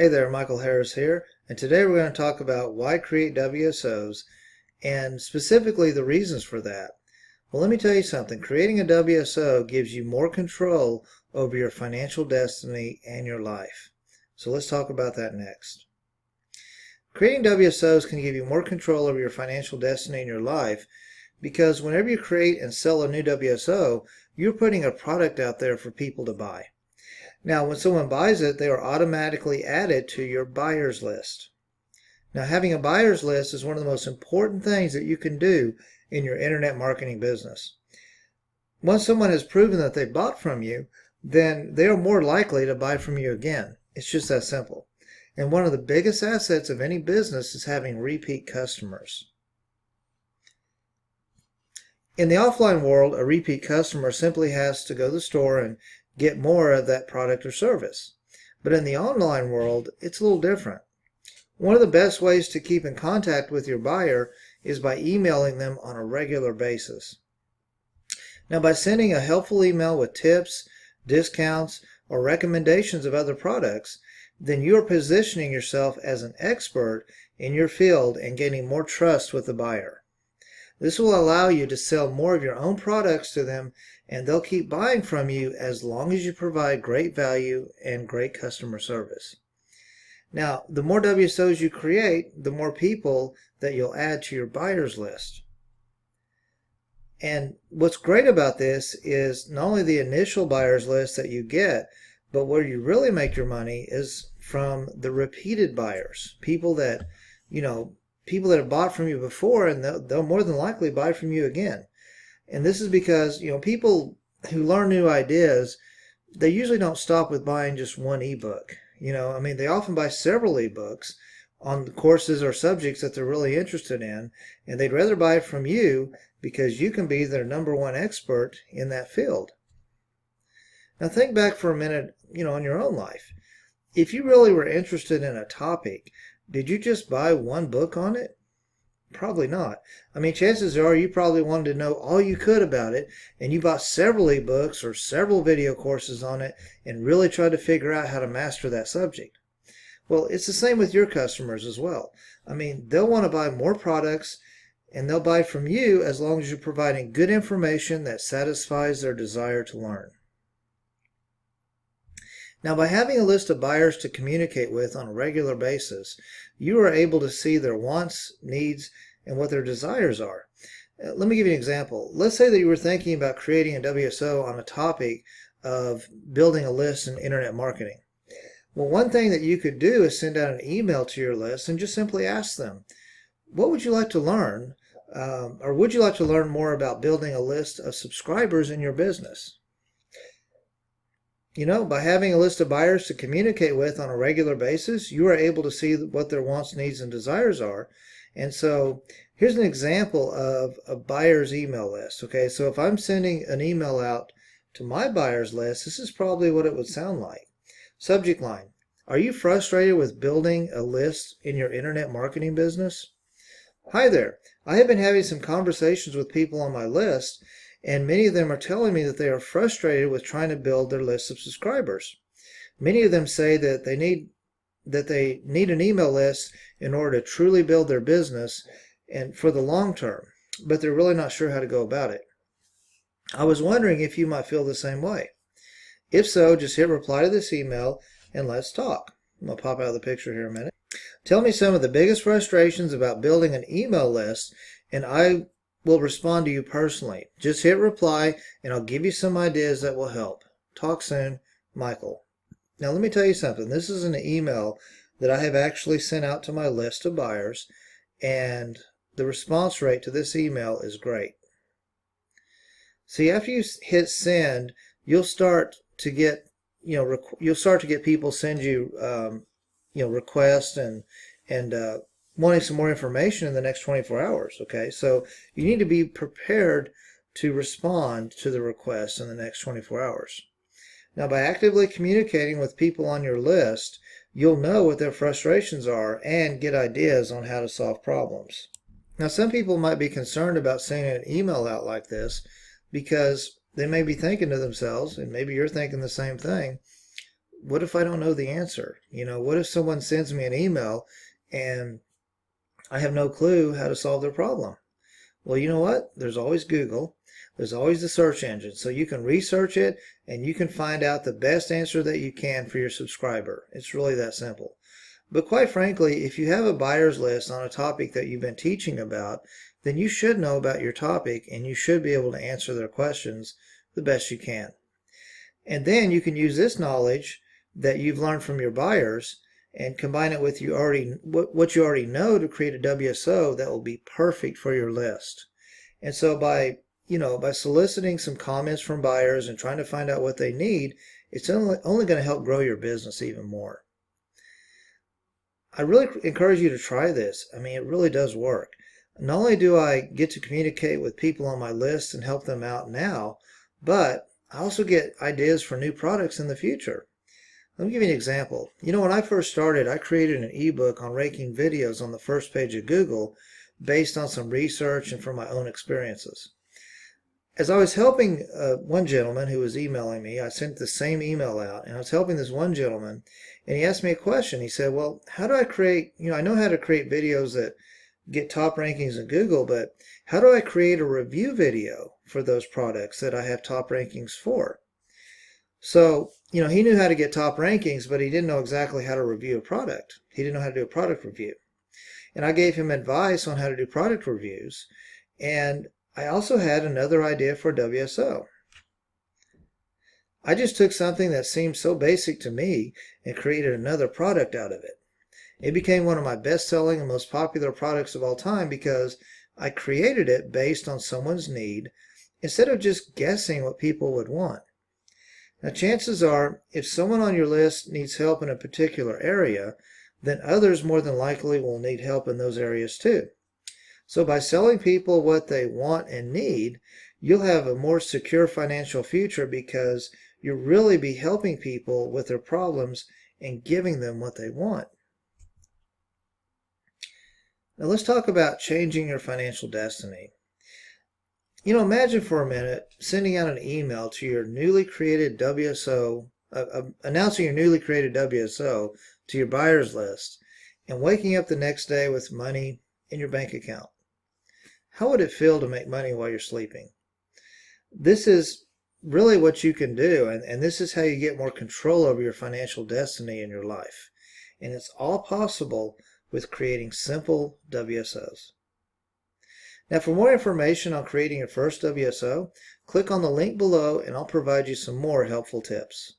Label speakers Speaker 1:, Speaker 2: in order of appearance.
Speaker 1: Hey there, Michael Harris here, and today we're going to talk about why create WSOs and specifically the reasons for that. Well, let me tell you something. Creating a WSO gives you more control over your financial destiny and your life. So let's talk about that next. Creating WSOs can give you more control over your financial destiny and your life because whenever you create and sell a new WSO, you're putting a product out there for people to buy. Now, when someone buys it, they are automatically added to your buyers list. Now, having a buyers list is one of the most important things that you can do in your internet marketing business. Once someone has proven that they bought from you, then they are more likely to buy from you again. It's just that simple. And one of the biggest assets of any business is having repeat customers. In the offline world, a repeat customer simply has to go to the store and get more of that product or service. But in the online world, it's a little different. One of the best ways to keep in contact with your buyer is by emailing them on a regular basis. Now, by sending a helpful email with tips, discounts, or recommendations of other products, then you are positioning yourself as an expert in your field and gaining more trust with the buyer. This will allow you to sell more of your own products to them, and they'll keep buying from you as long as you provide great value and great customer service. Now, the more WSOs you create, the more people that you'll add to your buyers list. And what's great about this is not only the initial buyers list that you get, but where you really make your money is from the repeated buyers, people that have bought from you before, and they'll more than likely buy from you again. And this is because, people who learn new ideas, they usually don't stop with buying just one ebook. They often buy several ebooks on courses or subjects that they're really interested in, and they'd rather buy it from you because you can be their #1 expert in that field. Now think back for a minute, on your own life. If you really were interested in a topic, did you just buy one book on it? Probably not. Chances are you probably wanted to know all you could about it, and you bought several ebooks or several video courses on it and really tried to figure out how to master that subject. Well, it's the same with your customers as well. They'll want to buy more products, and they'll buy from you as long as you're providing good information that satisfies their desire to learn. Now, by having a list of buyers to communicate with on a regular basis, you are able to see their wants, needs, and what their desires are. Let me give you an example. Let's say that you were thinking about creating a WSO on a topic of building a list in internet marketing. Well, one thing that you could do is send out an email to your list and just simply ask them, what would you like to learn? Or would you like to learn more about building a list of subscribers in your business? By having a list of buyers to communicate with on a regular basis, you are able to see what their wants, needs, and desires are. And so here's an example of a buyer's email list. Okay, so if I'm sending an email out to my buyer's list, this is probably what it would sound like. Subject line: are you frustrated with building a list in your internet marketing business? Hi there. I have been having some conversations with people on my list, and many of them are telling me that they are frustrated with trying to build their list of subscribers. Many of them say that they need an email list in order to truly build their business and for the long term, but they're really not sure how to go about it. I was wondering if you might feel the same way. If so, just hit reply to this email and let's talk. I'm going to pop out of the picture here a minute. Tell me some of the biggest frustrations about building an email list, and I will respond to you personally. Just hit reply and I'll give you some ideas that will help. Talk soon, Michael. Now let me tell you something. This is an email that I have actually sent out to my list of buyers, and the response rate to this email is great. See, after you hit send, you'll start to get people send you requests and wanting some more information in the next 24 hours. Okay, so you need to be prepared to respond to the request in the next 24 hours. Now, by actively communicating with people on your list, you'll know what their frustrations are and get ideas on how to solve problems. Now, some people might be concerned about sending an email out like this because they may be thinking to themselves, and maybe you're thinking the same thing, what if I don't know the answer? What if someone sends me an email and I have no clue how to solve their problem? Well, you know what? There's always Google. There's always the search engine. So you can research it and you can find out the best answer that you can for your subscriber. It's really that simple. But quite frankly, if you have a buyer's list on a topic that you've been teaching about, then you should know about your topic and you should be able to answer their questions the best you can. And then you can use this knowledge that you've learned from your buyers and combine it with what you already know to create a WSO that will be perfect for your list. And so by soliciting some comments from buyers and trying to find out what they need, it's only going to help grow your business even more. I really encourage you to try this. I mean, it really does work. Not only do I get to communicate with people on my list and help them out now, but I also get ideas for new products in the future. Let me give you an example. When I first started, I created an ebook on ranking videos on the first page of Google based on some research and from my own experiences. As I was helping one gentleman who was emailing me, I sent the same email out, and I was helping this one gentleman, and he asked me a question. He said, well, how do I create, I know how to create videos that get top rankings in Google, but how do I create a review video for those products that I have top rankings for? So, he knew how to get top rankings, but he didn't know exactly how to review a product. He didn't know how to do a product review. And I gave him advice on how to do product reviews, and I also had another idea for WSO. I just took something that seemed so basic to me and created another product out of it. It became one of my best-selling and most popular products of all time because I created it based on someone's need instead of just guessing what people would want. Now, chances are, if someone on your list needs help in a particular area, then others more than likely will need help in those areas too. So by selling people what they want and need, you'll have a more secure financial future because you'll really be helping people with their problems and giving them what they want. Now let's talk about changing your financial destiny. Imagine for a minute sending out an email to your newly created WSO, announcing your newly created WSO to your buyers list, and waking up the next day with money in your bank account. How would it feel to make money while you're sleeping? This is really what you can do, and this is how you get more control over your financial destiny in your life. And it's all possible with creating simple WSOs. Now, for more information on creating your first WSO, click on the link below and I'll provide you some more helpful tips.